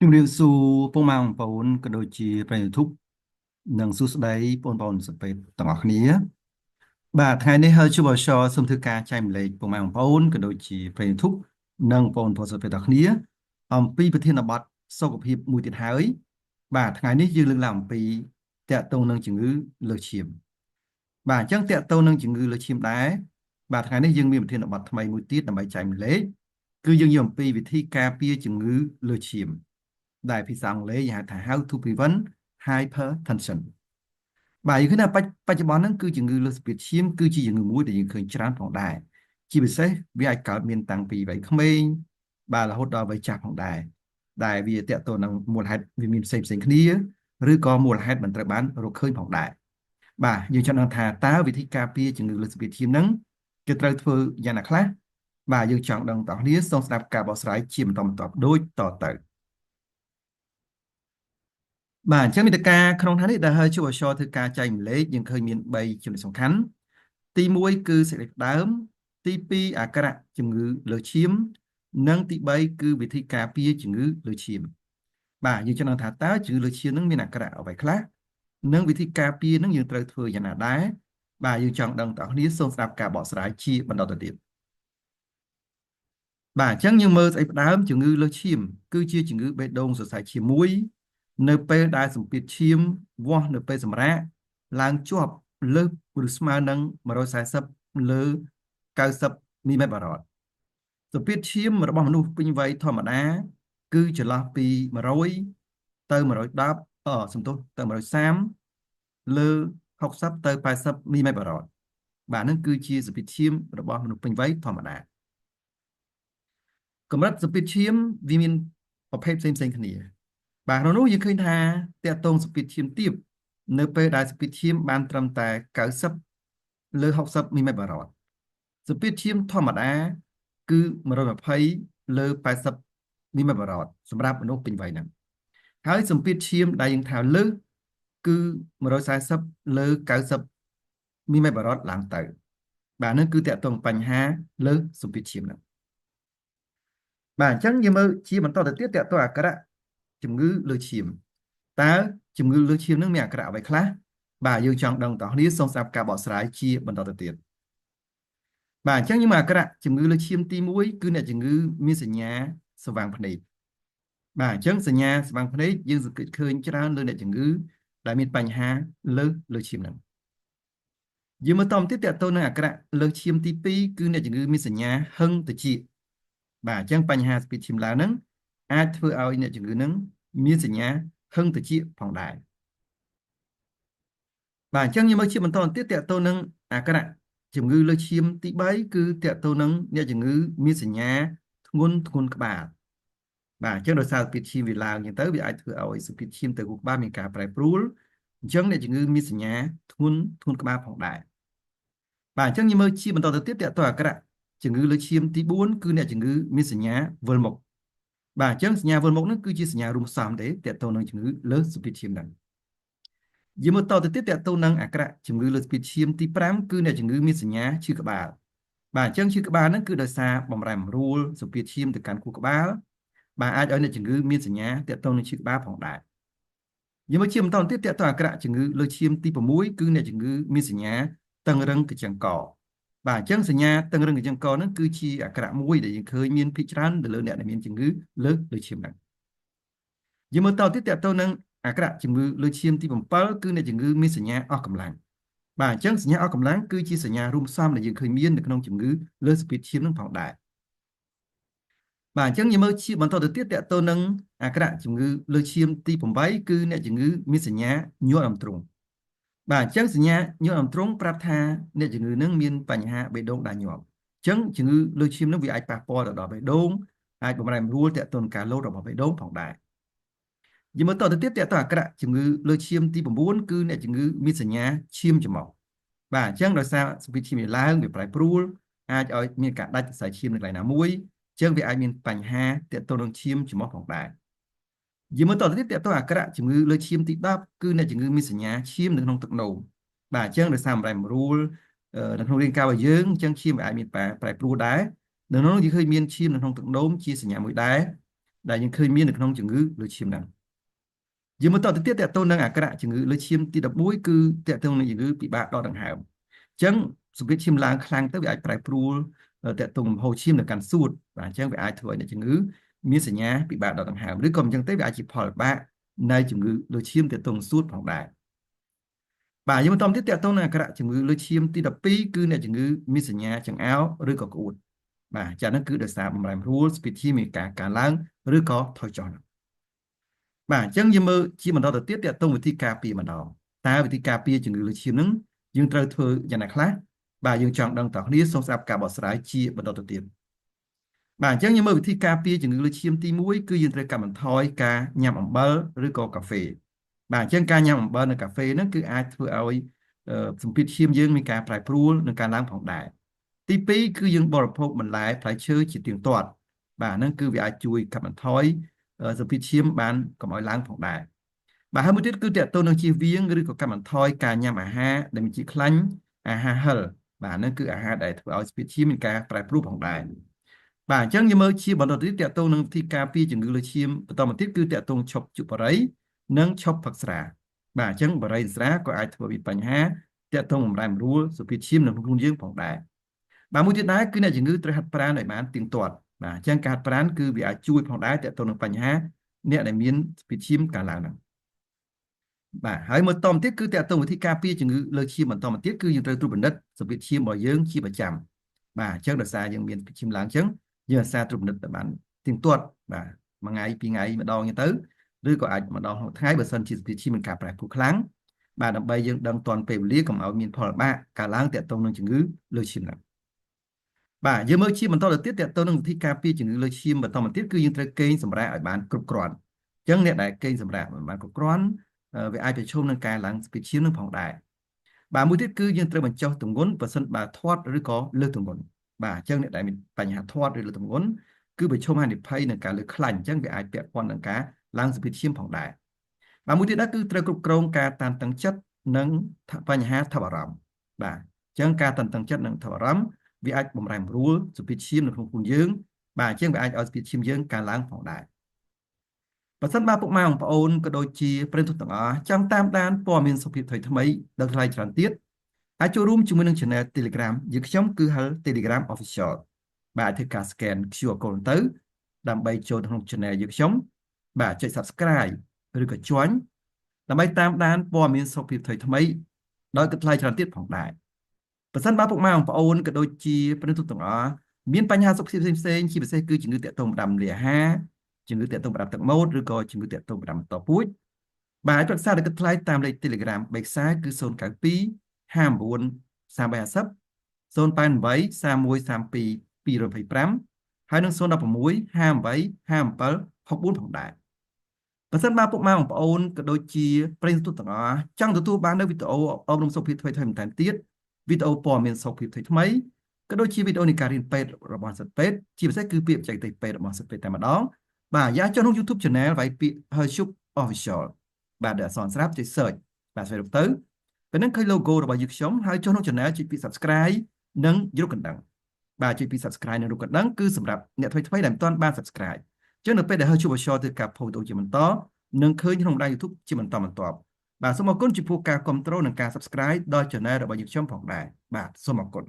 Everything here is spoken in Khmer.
ជំរាបសួរពុកម៉ែបងប្អូនក៏ដូចជាប្រិយ YouTube និងសួស្តីបងប្អូនសពេតទាំងអស់គ្នាបាទថ្ងៃនេះហើយជួបអសសូមធ្វើការចែកម្លែកពុកម៉ែបងប្អូនក៏ដូចជាប្រិយ YouTube និងបងប្អូនសពេតទាំងអស់គ្នាអំពីប្រធានបទសុខភាពមួយទៀតហើយបាទថ្ងៃនេះយើងលើកឡើងអំពីតកតងនឹងជំងឺលើសឈាមបាទអញ្ចឹងតកតងនឹងជំងឺលើសឈាមដែរបាទថ្ងៃនេះយើងមានប្រធានបទថ្មីមួយទៀតដើម្បីចែកម្លែកគឺយើងនិយាយអំពីវិធីការពារជំងឺលើសឈាមដែលភាសាអង់គ្លេសគេហៅថា How to prevent hypertension បាទយើងឃើញថាបច្ចុប្បន្នហ្នឹងគឺជំងឺលើសស្ពាតឈាមគឺជាជំងឺមួយដែលយើងឃើញច្រើនផងដែរជាពិសេសវាអាចកើតមានតាំងពីវ័យក្មេងបាទរហូតដល់វ័យចាស់ផងដែរដែលវាតកតទៅនឹងមូលហេតុវាមានផ្សេងគ្នាឬក៏មូលហេតុមិនត្រូវបានរកឃើញផងដែរបាទយើងចង់ដឹងថាតើវិធីការពារជំងឺលើសស្ពាតឈាមហ្នឹងគេត្រូវធ្វើយ៉ាងណាខ្លះបាទយើងចង់ដឹងតោះគ្នាសូមស្ដាប់ការបកស្រាយជាបន្តបន្ទាប់ដូចតទៅបាទអញ្ចឹងមាតិកាក្នុងថ្ងៃនេះដែលហើយជួបអសធ្វើការចែកម្លែកយើងឃើញមាន3ចំណុចសំខាន់ទី1គឺសេចក្តីផ្ដើមទី2អាការៈជំងឺលើសឈាមនិងទី3គឺវិធីការពារជំងឺលើសឈាមបាទយើងចង់ដឹងថាតើជំងឺលើសឈាមនឹងមានអាការៈអ្វីខ្លះនិងវិធីការពារនឹងយើងត្រូវធ្វើយ៉ាងណាដែរបាទយើងចង់ដឹងតើអ្នកសូមស្ដាប់ការបកស្រាយជាបន្តទៅទៀតបាទអញ្ចឹងយើងមើលស្អីផ្ដើមជំងឺលើសឈាមគឺជាជំងឺបេះដូងសរសៃឈាមមួយនៅពេលដែលសម្ពាធឈាមវាស់នៅពេលសម្រាកឡើងជាប់លើសឬស្មើនឹង140លើ90មីម៉ែត្របារ៉តសម្ពាធឈាមរបស់មនុស្សពេញវ័យធម្មតាគឺចន្លោះពី100ទៅ110សំទោសទៅ130លើ60ទៅ80មីម៉ែត្របារ៉តបាទនឹងគឺជាសម្ពាធឈាមរបស់មនុស្សពេញវ័យធម្មតាកម្រិតសម្ពាធឈាមវាមានប្រភេទផ្សេងគ្នាបាទក្នុងនោះយើងឃើញថាតកតងសម្ពាធឈាមទាបនៅពេលដែលសម្ពាធឈាមបានត្រឹមតែ90លើ60មីម៉ែត្របារ៉តសម្ពាធឈាមធម្មតាគឺ120លើ80មីម៉ែត្របារ៉តសម្រាប់មនុស្សពេញវ័យហ្នឹងហើយសម្ពាធឈាមដែលយើងថាលើសគឺ140លើ90មីម៉ែត្របារ៉តឡើងទៅបាទហ្នឹងគឺតកតងបញ្ហាលើសសម្ពាធឈាមហ្នឹងបាទអញ្ចឹងយើងមើលជាបន្តទៅទៀតតកតងអាការៈជំងឺលើសឈាមតើជំងឺលើសឈាមនឹងមានអាការៈអ្វីខ្លះបាទយើងចង់ដឹងតោះគ្នាសូមស្ដាប់ការបកស្រាយជាបន្តទៅទៀតបាទអញ្ចឹងយើងមកអាការៈជំងឺលើសឈាមទី1គឺអ្នកជំងឺមានសញ្ញាស្វាងភ្នែកបាទអញ្ចឹងសញ្ញាស្វាងភ្នែកយើងសង្កេតឃើញច្រើនលើអ្នកជំងឺដែលមានបញ្ហាលើសឈាមហ្នឹងយើងមើលតទៅទៀតតទៅនឹងអាការៈលើសឈាមទី2គឺអ្នកជំងឺមានសញ្ញាហឹងត្រចៀកបាទអញ្ចឹងបញ្ហាស្ពាតឈាមឡើងហ្នឹងអាចធ្វើឲ្យអ្នកជំងឺហ្នឹងមានសញ្ញាហឹងត្រចៀកផងដែរបាទអញ្ចឹងយើងមើលជាបន្តទៀតតទៅនឹងអាការៈជំងឺលើសឈាមទី3គឺតទៅនឹងអ្នកជំងឺមានសញ្ញាធ្ងន់ក្បាលបាទអញ្ចឹងដោយសារសម្ពាធឈាមវាឡើងអញ្ចឹងទៅវាអាចធ្វើឲ្យសម្ពាធឈាមទៅខួរក្បាលមានការប្រែប្រួលអញ្ចឹងអ្នកជំងឺមានសញ្ញាធ្ងន់ក្បាលផងដែរបាទអញ្ចឹងយើងមើលជាបន្តទៅទៀតតទៅអាការៈជំងឺលើសឈាមទី4គឺអ្នកជំងឺមានសញ្ញាវិលមុខបាទអញ្ចឹងសញ្ញាវិលមុខហ្នឹងគឺជាសញ្ញារួមផ្សំទេតទៅនឹងជំងឺលើសសម្ពាធឈាមហ្នឹងយើងមើលតទៅទៀតតទៅនឹងអាការៈជំងឺលើសសម្ពាធឈាមទី5គឺអ្នកជំងឺមានសញ្ញាឈឺក្បាលបាទអញ្ចឹងឈឺក្បាលហ្នឹងគឺដោយសារបម្រែបម្រួលសម្ពាធឈាមទៅកាន់ខួរក្បាលបាទអាចឲ្យអ្នកជំងឺមានសញ្ញាទាក់ទងនឹងឈឺក្បាលផងដែរយើងមកជាបន្តទៀតទាក់ទងអាការៈជំងឺលើសឈាមទី6គឺអ្នកជំងឺមានសញ្ញាតឹងរឹងកញ្ចឹងកបាទអញ្ចឹងសញ្ញាតឹងរឹងកញ្ចឹងកហ្នឹងគឺជាអាការៈមួយដែលយើងឃើញមានភាគច្រើនទៅលើអ្នកដែលមានជំងឺលើសឈាមហ្នឹងយើងមើលតទៀតទាក់ទងនឹងអាការៈជំងឺលើសឈាមទី7គឺអ្នកជំងឺមានសញ្ញាអស់កម្លាំងបាទអញ្ចឹងសញ្ញាអស់កម្លាំងគឺជាសញ្ញារួមផ្សំដែលយើងឃើញមាននៅក្នុងជំងឺលើសសម្ពាធឈាមហ្នឹងផងដែរបាទអញ្ចឹងយើងមើលជាបន្តទៅទៀតតទៅនឹងអាការៈជំងឺលើសឈាមទី8គឺអ្នកជំងឺមានសញ្ញាញាក់អមទ្រូងបាទអញ្ចឹងសញ្ញាញាក់អមទ្រូងប្រាប់ថាអ្នកជំងឺនឹងមានបញ្ហាបេះដូងដាច់ញាប់អញ្ចឹងជំងឺលើសឈាមនឹងវាអាចប៉ះពាល់ទៅដល់បេះដូងអាចបំរែបំរួលតទៅនឹងការលោតរបស់បេះដូងផងដែរយើងមើលតទៅទៀតតទៅអាការៈជំងឺលើសឈាមទី9គឺអ្នកជំងឺមានសញ្ញាឈាមច្រមុះបាទអញ្ចឹងដោយសារសម្ពាធឈាមវាឡើងវាប្រែប្រួលអាចឲ្យមានការដាច់សរសៃឈាមនៅកន្លែងណាមួយចឹងវាអាចមានបញ្ហាទាក់ទងនឹងឈាមច្រមុះផងដែរយើងមើលតទៅទៀតទាក់ទងអាការៈជំងឺលើឈាមទី10គឺអ្នកជំងឺមានសញ្ញាឈាមនៅក្នុងទឹកនោមបាទអញ្ចឹងដោយសារបំរែបំរួលនៅក្នុងរាងកាយរបស់យើងអញ្ចឹងឈាមអាចមានប្រែប្រួលដែរនៅក្នុងនោះយើងឃើញមានឈាមនៅក្នុងទឹកនោមជាសញ្ញាមួយដែរ ដែលយើងឃើញមាននៅក្នុងជំងឺលើឈាមហ្នឹងយើងមកតទៅទៀតតើតើនឹងអាការៈជំងឺលើឈាមទី11គឺតើតើនឹងជំងឺពិបាកដកដង្ហើមអញ្ចឹងសម្ពាធឈាមឡើងខ្លាំងទៅវាអាចប្រែប្រួលតើតើលំហូរឈាមនៅកាន់សួតបាទអញ្ចឹងវាអាចធ្វើឲ្យអ្នកជំងឺមានសញ្ញាពិបាកដកដង្ហើមឬក៏មិនអញ្ចឹងទេវាអាចជាផលវិបាកនៃជំងឺលើឈាមតើតើសួតផងដែរបាទយើងបន្តទៀតតើតើនឹងអាការៈជំងឺលើឈាមទី12គឺអ្នកជំងឺមានសញ្ញាចង្អោរឬក៏ក្អួតបាទចា៎ហ្នឹងគឺដោយសារបំរែបំរួលស្ពីតឈាមមានការកើនឡើងឬក៏ថយចុះបាទអញ្ចឹងយើងមើលជាបន្តទៅទៀតតើតើវិធីការពារម្ដងតើវិធីការពារជំងឺលើឈាមហ្នឹងយើងត្រូវធ្វើយ៉ាងណាខ្លះបាទយើងចង់ដឹងតើគ្នាសូមស្ដាប់ការបកស្រាយជាបន្តទៅទៀតបាទអញ្ចឹងយើងមើលវិធីការពារជំងឺលើឈាមទី1គឺយើងត្រូវកាត់បន្ថយការញ៉ាំអំបិលឬក៏កាហ្វេបាទអញ្ចឹងការញ៉ាំអំបិលនិងកាហ្វេហ្នឹងគឺអាចធ្វើឲ្យសម្ពាធឈាមយើងមានការប្រែប្រួលនិងការឡើងផងដែរទី2គឺយើងបរិភោគបន្លែផ្លែឈើជាទៀងទាត់បាទហ្នឹងគឺវាអាចជួយកាត់បន្ថយសម្ពាធឈាមបានកុំឲ្យឡើងផងដែរបាទហើយមួយទៀតគឺតើតើនឹងជៀសវាងឬក៏កាត់បន្ថយការញ៉ាំអាហារដែលមានជាតិខ្លាញ់អាហារហឹរបាទហ្នឹងគឺអាហារដែលធ្វើឲ្យសម្ពាធឈាមមានការប្រែប្រួលផងដែរបាទអញ្ចឹងយើងមើលជាបន្តទៅទៀតតើតើនឹងវិធីការពារជំងឺលើឈាមបន្តមកទៀតគឺតើតើឈប់ជក់បារីនិងឈប់ផឹកស្រាបាទអញ្ចឹងបារីស្រាក៏អាចធ្វើឲ្យបញ្ហាតើតើបំរែបំរួលសម្ពាធឈាមនៅក្នុងខ្លួនយើងផងដែរបាទមួយទៀតដែរគឺអ្នកជំងឺត្រូវហាត់ប្រាណឲ្យបានទៀងទាត់បាទអញ្ចឹងការហាត់ប្រាណគឺវាអាចជួយផងដែរតើតើនឹងបញ្ហាអ្នកដែលមានសម្ពាធឈាមកើនឡើងហ្នឹងបាទហើយមួយតមទៀតគឺតើតើវិធីការពារជំងឺលើឈាមបន្តមកទៀតគឺយើងត្រូវត្រួតពិនិត្យសម្ពាធឈាមរបស់យើងជាប្រចាំបាទអញ្ចឹងដោយសារយើងមានសម្ពាធឈាមឡើងអញ្ចឹងយើងអាសាត្រួតពិនិត្យទៅបានទៀងទាត់បាទមួយថ្ងៃពីរថ្ងៃម្ដងអញ្ចឹងទៅឬក៏អាចម្ដងក្នុងថ្ងៃបើសិនជាសម្ពាធឈាមមានការប្រែប្រួលខ្លាំងបាទដើម្បីយើងដឹងទាន់ពេលវេលាកុំឲ្យមានផលវិបាកកើតឡើងទាក់ទងនឹងជំងឺលើឈាមហ្នឹងបាទយើងមើលជាបន្តទៅទៀតតើតើនឹងវិធីការពារជំងឺលើឈាមបន្តមកទៀតគឺយើងត្រូវគេងសម្រាកឲ្យបានគ្រប់គ្រាន់អញ្ចឹងអ្នកដែលគេងសម្រាកមិនបានគ្រប់គ្រាន់វាអាចប្រឈមនឹងការឡើងស្ពាធឈាមនឹងផងដែរបាទមួយទៀតគឺយើងត្រូវបញ្ចុះទម្ងន់បើសិនបើធាត់ឬក៏លើសទម្ងន់បាទអញ្ចឹងអ្នកដែលមានបញ្ហាធាត់ឬលើសទម្ងន់គឺប្រឈមហានិភ័យនឹងការលើសខ្លាញ់អញ្ចឹងវាអាចពាក់ព័ន្ធនឹងការឡើងស្ពាធឈាមផងដែរបាទមួយទៀតគឺត្រូវគ្រប់គ្រងការតានតឹងចិត្តនិងបញ្ហាថប់អារម្មណ៍បាទអញ្ចឹងការតានតឹងចិត្តនិងថប់អារម្មណ៍វាអាចបំរែបំរួលសម្ពាធឈាមនៅក្នុងខ្លួនយើងបាទអញ្ចឹងវាអាចឲ្យសម្ពាធឈាមយើងកើនឡើងផងដែរបើសិនបើពុកម៉ែបងប្អូនក៏ដូចជាប្រិយមិត្តទាំងអស់ចង់តាមដានព័ត៌មានសុខភាពថ្មីៗដល់ថ្លៃច្រើនទៀតអាចចូលរួមជាមួយនឹង Channel Telegram យើងខ្ញុំគឺហៅ Telegram Official បាទធ្វើការ scan QR code ទៅដើម្បីចូលក្នុង Channel យើងខ្ញុំបាទចុច Subscribe ឬក៏ Join ដើម្បីតាមដានព័ត៌មានសុខភាពថ្មីៗដោយគិតថ្លៃច្រើនទៀតផងដែរបើសិនបើពុកម៉ែបងប្អូនក៏ដូចជាប្រិយមិត្តទាំងអស់មានបញ្ហាសុខភាពផ្សេងៗជាពិសេសគឺជំងឺតាក់ទងផ្ដាំលាអាហារជំងឺតាក់ទងផ្ដាំទឹកមាត់ឬក៏ជំងឺតាក់ទងផ្ដាំតពូជបាទប្រឹក្សាដោយគិតថ្លៃតាមលេខ Telegram បេក្សាគឺ092 59 350 088 3132 225ហើយនឹង016 58 57 64ផងដែរបើសិនបើពុកម៉ែបងប្អូនក៏ដូចជាប្រិយមិត្តទាំងអស់ចង់ទទួលបាននូវវីដេអូអប់រំសុខភាពថ្មីៗបន្ថែមទៀតវីដេអូព័ត៌មានសុខភាពថ្មីៗក៏ដូចជាវីដេអូនៃការរៀនពេទ្យរបស់សិស្សពេទ្យជាពិសេសគឺពាក្យបច្ចេកទេសពេទ្យរបស់សិស្សពេទ្យតែម្ដងបាទយ៉ាងចុះក្នុង YouTube Channel វាយពាក្យ Hershuk Official បាទដែលអក្សរស្រាប់ចុច search បាទស្វែងរកទៅពេលហ្នឹងឃើញ logo របស់យើងខ្ញុំហើយចុះក្នុង Channel ចុចពាក្យ Subscribe និងរូបកណ្ដឹងបាទចុចពាក្យ Subscribe និងរូបកណ្ដឹងគឺសម្រាប់អ្នកថ្មីៗដែលមិនទាន់បាន Subscribe អញ្ចឹងនៅពេលដែល Hershuk Official ធ្វើការ post វីដេអូជាបន្តនឹងឃើញក្នុងបណ្ដាញ YouTube ជាបន្តបន្ទាប់បាទសូមអរគុណចំពោះការគ្រប់គ្រងនិងការ Subscribe ដល់ Channel របស់យើងខ្ញុំផងដែរបាទសូមអរគុណ